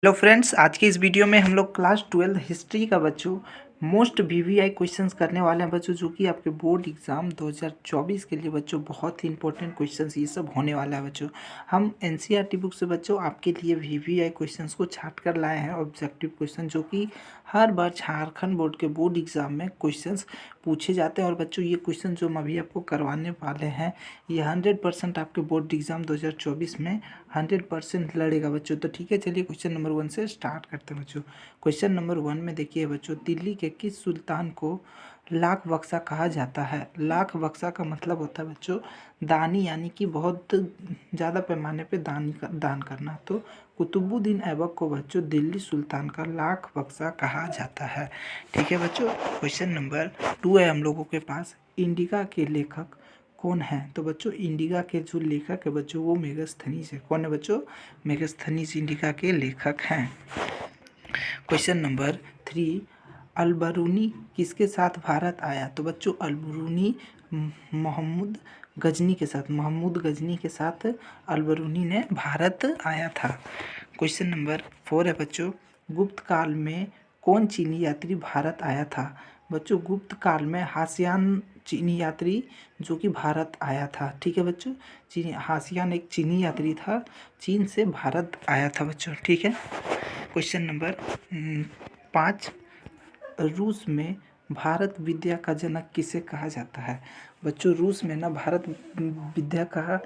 Hello friends, आज की इस वीडियो में हम लोग क्लास 12 हिस्ट्री का बच्चों मोस्ट वीवीआई क्वेश्चंस करने वाले हैं बच्चों, जो कि आपके बोर्ड एग्जाम 2024 के लिए बच्चों बहुत ही इंपॉर्टेंट क्वेश्चंस ये सब होने वाला है बच्चों। हम एनसीईआरटी बुक से बच्चों आपके लिए वीवीआई क्वेश्चंस को छाट कर लाए हैं, ऑब्जेक्टिव क्वेश्चन, जो कि हर बार झारखंड बोर्ड के बोर्ड एग्जाम में क्वेश्चंस पूछे जाते हैं। और बच्चों ये क्वेश्चन जो हम अभी आपको करवाने वाले हैं ये 100% आपके बोर्ड एग्जाम 2024 में 100% लड़ेगा बच्चों। तो ठीक है, चलिए क्वेश्चन नंबर 1 से स्टार्ट करते हैं बच्चों। क्वेश्चन नंबर 1 में देखिए बच्चों, दिल्ली के किस सुल्तान को लाख बक्सा कहा जाता है? लाख बक्सा का मतलब होता है बच्चों दानी, यानी कि बहुत ज़्यादा पैमाने पे दान करना। तो कुतुबुद्दीन ऐबक को बच्चों दिल्ली सुल्तान का लाख बक्सा कहा जाता है। ठीक है बच्चों, क्वेश्चन नंबर 2 है हम लोगों के पास, इंडिका के लेखक कौन है? तो बच्चों इंडिका के जो लेखक है बच्चों वो मेगास्थनीज है। कौन है बच्चों? मेगास्थनीज इंडिका के लेखक हैं। क्वेश्चन नंबर 3, अलबरूनी किसके साथ भारत आया? तो बच्चों अलबरूनी महमूद गजनी के साथ अलबरूनी ने भारत आया था। क्वेश्चन नंबर 4 है बच्चों, गुप्त काल में कौन चीनी यात्री भारत आया था? बच्चों गुप्त काल में हासियान चीनी यात्री जो कि भारत आया था। ठीक है बच्चों, हासियान एक चीनी यात्री था, चीन से भारत आया था बच्चों। ठीक है, क्वेश्चन नंबर 5, रूस में भारत विद्या का जनक किसे कहा जाता है? बच्चों रूस में ना भारत विद्या का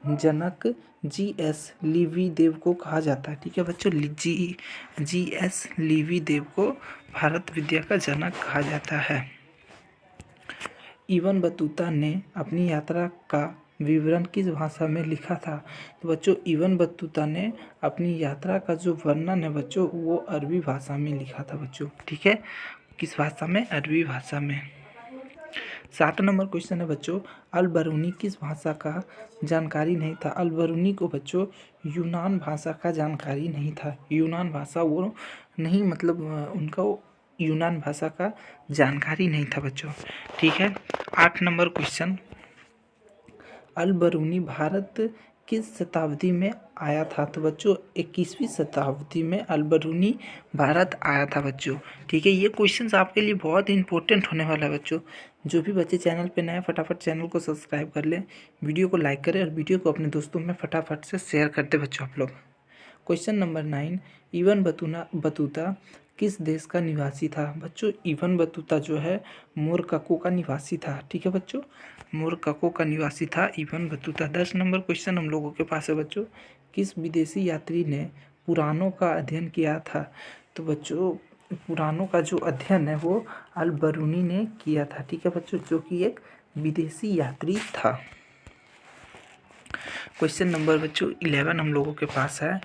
जनक जी.एस. लीवी देव को कहा जाता है। ठीक है बच्चों, जी.एस. लीवी देव को भारत विद्या का जनक कहा जाता है। इब्न बतूता ने अपनी यात्रा का विवरण किस भाषा में लिखा था? तो बच्चों इब्न बतूता ने अपनी यात्रा का जो वर्णन है बच्चों वो अरबी भाषा में लिखा था बच्चों। ठीक है, किस भाषा में? अरबी भाषा में। 7 नंबर क्वेश्चन है बच्चों, अलबरूनी किस भाषा का जानकारी नहीं था? अलबरूनी को बच्चों यूनान भाषा का जानकारी नहीं था। यूनान भाषा वो नहीं, मतलब उनका यूनान भाषा का जानकारी नहीं था बच्चों। ठीक है, 8 नंबर क्वेश्चन, अलबरूनी भारत किस शताब्दी में आया था? तो बच्चों 21वीं शताब्दी में अलबरूनी भारत आया था बच्चों। ठीक है, ये क्वेश्चंस आपके लिए बहुत इंपॉर्टेंट होने वाला है बच्चों। जो भी बच्चे चैनल पे नए फटाफट चैनल को सब्सक्राइब कर लें, वीडियो को लाइक करें और वीडियो को अपने दोस्तों में फटाफट से शेयर कर दें बच्चों आप लोग। क्वेश्चन नंबर 9, इब्न बतूता किस देश का निवासी था? बच्चों इब्न बतूता जो है मोरक्को का निवासी था। ठीक है बच्चों, मोरक्को का निवासी था इब्न बतूता। 10 नंबर क्वेश्चन हम लोगों के पास है बच्चों, किस विदेशी यात्री ने पुराणों का अध्ययन किया था? तो बच्चों पुराणों का जो अध्ययन है वो अलबरूनी ने किया था। ठीक है बच्चों, जो कि एक विदेशी यात्री था। क्वेश्चन नंबर बच्चों 11 हम लोगों के पास है।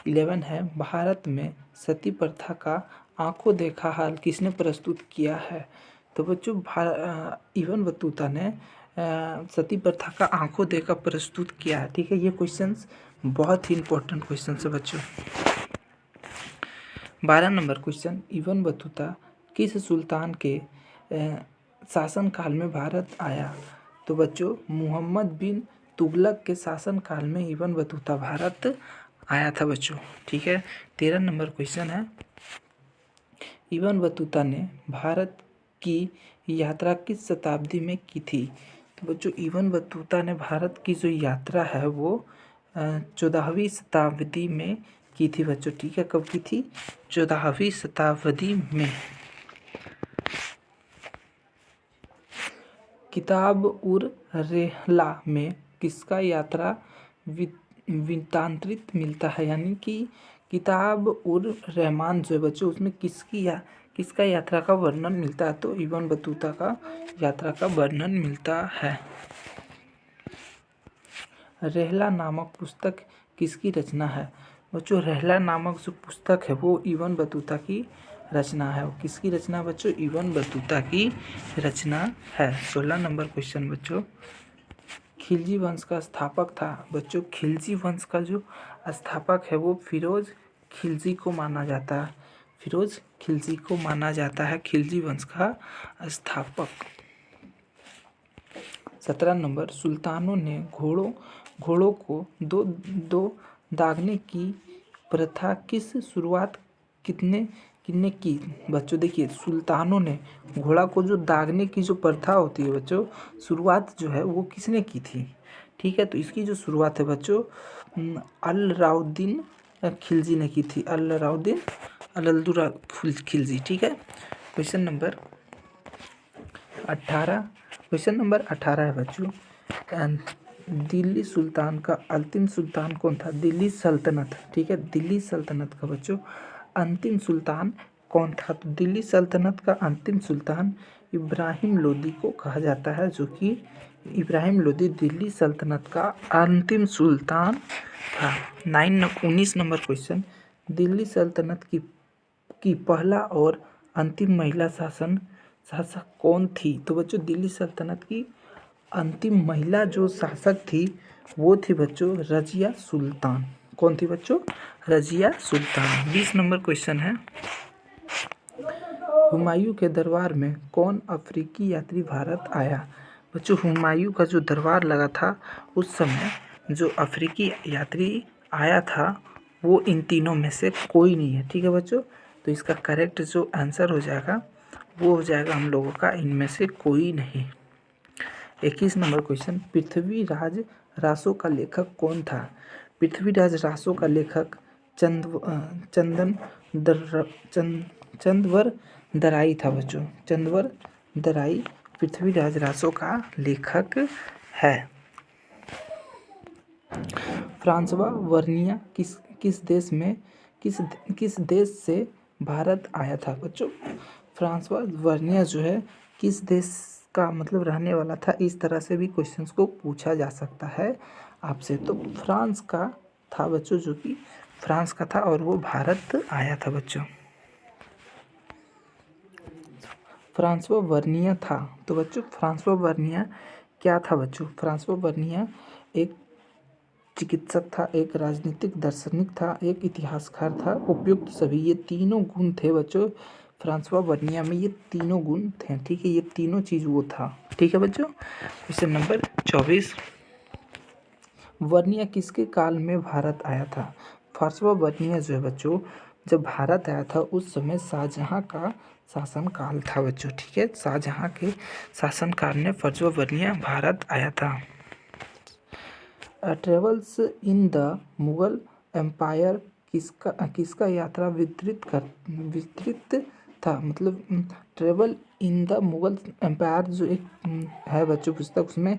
11 है, भारत में सती प्रथा का आंखों देखा हाल किसने प्रस्तुत किया है? तो बच्चों इब्न बतूता ने सती प्रथा का आंखों देखा प्रस्तुत किया है। ठीक है, ये क्वेश्चंस बहुत ही इंपॉर्टेंट क्वेश्चन है बच्चों। 12 नंबर क्वेश्चन, इब्न बतूता किस सुल्तान के शासनकाल में भारत आया? तो बच्चों मोहम्मद बिन तुगलक के शासनकाल में इब्न बतूता भारत आया था बच्चों। ठीक है, 13 नंबर क्वेश्चन है, इब्न बतूता ने भारत की यात्रा किस शताब्दी में की थी? तो बच्चों इब्न बतूता ने भारत की जो यात्रा है वो 14वीं शताब्दी में की थी बच्चों। ठीक है, कब की थी? 14वीं शताब्दी में। किताब उर रेहला में किसका यात्रा वृत्तांतरित मिलता है? यानी कि किताब उर रहमान जो है बच्चों उसमें किसका यात्रा का वर्णन मिलता है? तो इब्न बतूता का यात्रा का वर्णन मिलता है। रेहला नामक पुस्तक किसकी रचना है? बच्चों रेहला नामक जो पुस्तक है वो इब्न बतूता की रचना है। किसकी रचना बच्चों? इब्न बतूता की रचना है। 16 नंबर क्वेश्चन बच्चों, खिलजी वंश का स्थापक था? बच्चों खिलजी वंश का जो स्थापक है वो फिरोज खिलजी को माना जाता है। फिरोज खिलजी को माना जाता है खिलजी वंश का स्थापक। 17 नंबर, सुल्तानों ने घोड़ों को दो दागने की प्रथा किस शुरुआत कितने किन्ने की? बच्चों देखिए, सुल्तानों ने घोड़ा को जो दागने की जो प्रथा होती है बच्चों, शुरुआत जो है वो किसने की थी? ठीक है, तो इसकी जो शुरुआत है बच्चों अलाउद्दीन खिलजी ने की थी। अलाउद्दीन खिलजी। ठीक है, क्वेश्चन नंबर 18 है बच्चों। दिल्ली सुल्तान का अंतिम सुल्तान कौन था? दिल्ली सल्तनत। ठीक है, दिल्ली सल्तनत का बच्चों अंतिम सुल्तान कौन था? तो दिल्ली सल्तनत का अंतिम सुल्तान इब्राहिम लोदी को कहा जाता है, जो कि इब्राहिम लोदी दिल्ली सल्तनत का अंतिम सुल्तान था। 19 नंबर क्वेश्चन, दिल्ली सल्तनत की पहला और अंतिम महिला शासक कौन थी? तो बच्चों दिल्ली सल्तनत की अंतिम महिला जो शासक थी वो थी बच्चों रजिया सुल्तान। कौन थी बच्चों? रजिया सुल्तान। 20 नंबर क्वेश्चन है, हुमायूं के दरबार में कौन अफ्रीकी यात्री भारत आया? बच्चों हुमायूं का जो दरबार लगा था उस समय जो अफ्रीकी यात्री आया था वो इन तीनों में से कोई नहीं है। ठीक है बच्चों, तो इसका करेक्ट जो आंसर हो जाएगा वो हो जाएगा हम लोगों का इनमें से कोई नहीं। 21 नंबर क्वेश्चन, पृथ्वीराज रासो का लेखक कौन था? पृथ्वीराज रासो का लेखक चंदवर दराई था बच्चों। चंदवर दराई पृथ्वीराज रासो का लेखक है। फ्रांसवा वर्निया किस देश से भारत आया था बच्चों? फ्रांसवा वर्निया जो है किस देश का मतलब रहने वाला था? इस तरह से भी क्वेश्चंस को पूछा जा सकता है आपसे। तो फ्रांस का था बच्चों, जो कि फ्रांस का था और वो भारत आया था बच्चों। फ्रांसवा वर्निया था, तो बच्चों फ्रांसवा वर्निया क्या था बच्चों? फ्रांसवा वर्निया एक चिकित्सक था, एक राजनीतिक दार्शनिक था, एक इतिहासकार था। उपयुक्त सभी ये तीनों गुण थे बच्चों फ्रांसवा वर्निया में, ये तीनों गुण थे। ठीक है, ये तीनों चीज़ वो था। ठीक है बच्चों, क्वेश्चन नंबर 24, वर्निया किसके काल में भारत आया था? फ्रांसवा वर्निया जो है बच्चों जब भारत आया था उस समय शाहजहां का शासनकाल था बच्चों। ठीक है, शाहजहां के शासनकाल में फ्रांसवा वर्निया भारत आया था। Travels in the Mughal empire किसका यात्रा विस्तृत था? मतलब travel in the Mughal empire जो एक है बच्चों पुस्तक, उसमें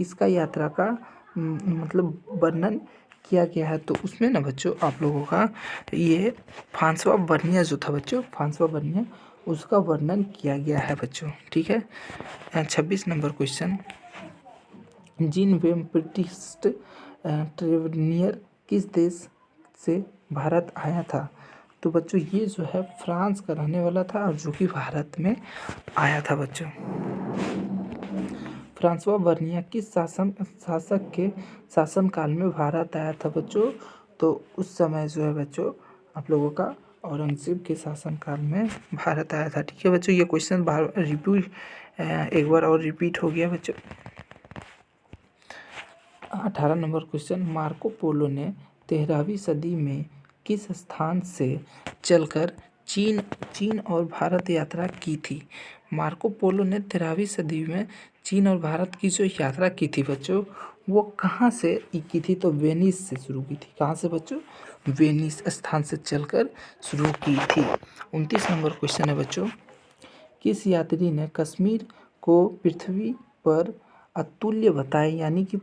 किसका यात्रा का मतलब वर्णन किया गया है? तो उसमें ना बच्चों आप लोगों का ये फ्रांसवा वर्निया जो था बच्चों, फ्रांसवा वर्निया उसका वर्णन किया गया है बच्चों। ठीक है, 26 नंबर क्वेश्चन, जीन बैप्टिस्ट ट्रेवनियर किस देश से भारत आया था? तो बच्चों ये जो है फ्रांस का रहने वाला था और जो कि भारत में आया था बच्चों। फ्रांसवा वर्निया किस शासक के शासनकाल में भारत आया था बच्चों? तो उस समय जो है बच्चों आप लोगों का औरंगजेब के शासनकाल में भारत आया था। ठीक है बच्चों, ये क्वेश्चन एक बार और रिपीट हो गया बच्चों। 18 नंबर क्वेश्चन, मार्को पोलो ने 13वीं सदी में किस स्थान से चलकर चीन और भारत यात्रा की थी? मार्को पोलो ने 13वीं सदी में चीन और भारत की जो यात्रा की थी बच्चों वो कहाँ से की थी? तो वेनिस से शुरू की थी। कहाँ से बच्चों? वेनिस स्थान से चलकर शुरू की थी। 29 नंबर क्वेश्चन है बच्चों, किस यात्री ने कश्मीर को पृथ्वी पर अतुल्य बताया, यानी कि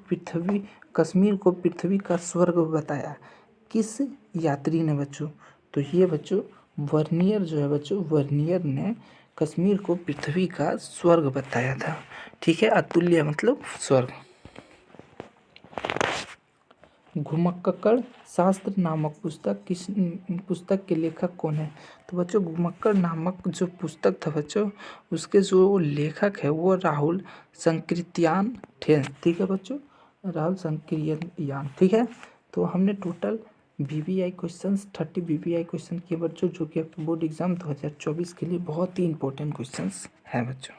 कश्मीर को पृथ्वी का स्वर्ग बताया? किस यात्री ने बच्चों? तो ये बच्चों वर्नियर जो है बच्चों, वर्नियर ने कश्मीर को पृथ्वी का स्वर्ग बताया था। ठीक है, अतुल्य मतलब स्वर्ग। घुमक्कड़ शास्त्र नामक पुस्तक के लेखक कौन है? तो बच्चों घुमक्कड़ नामक जो पुस्तक था बच्चों उसके जो लेखक है वो राहुल संकृत्यान थे। ठीक है बच्चों, राहुल संकृत्यान। ठीक है, तो हमने total VVI questions 30 VVI question किए बच्चों, जो कि आपके बोर्ड एग्जाम 2024 के लिए बहुत ही इंपॉर्टेंट क्वेश्चंस हैं बच्चों।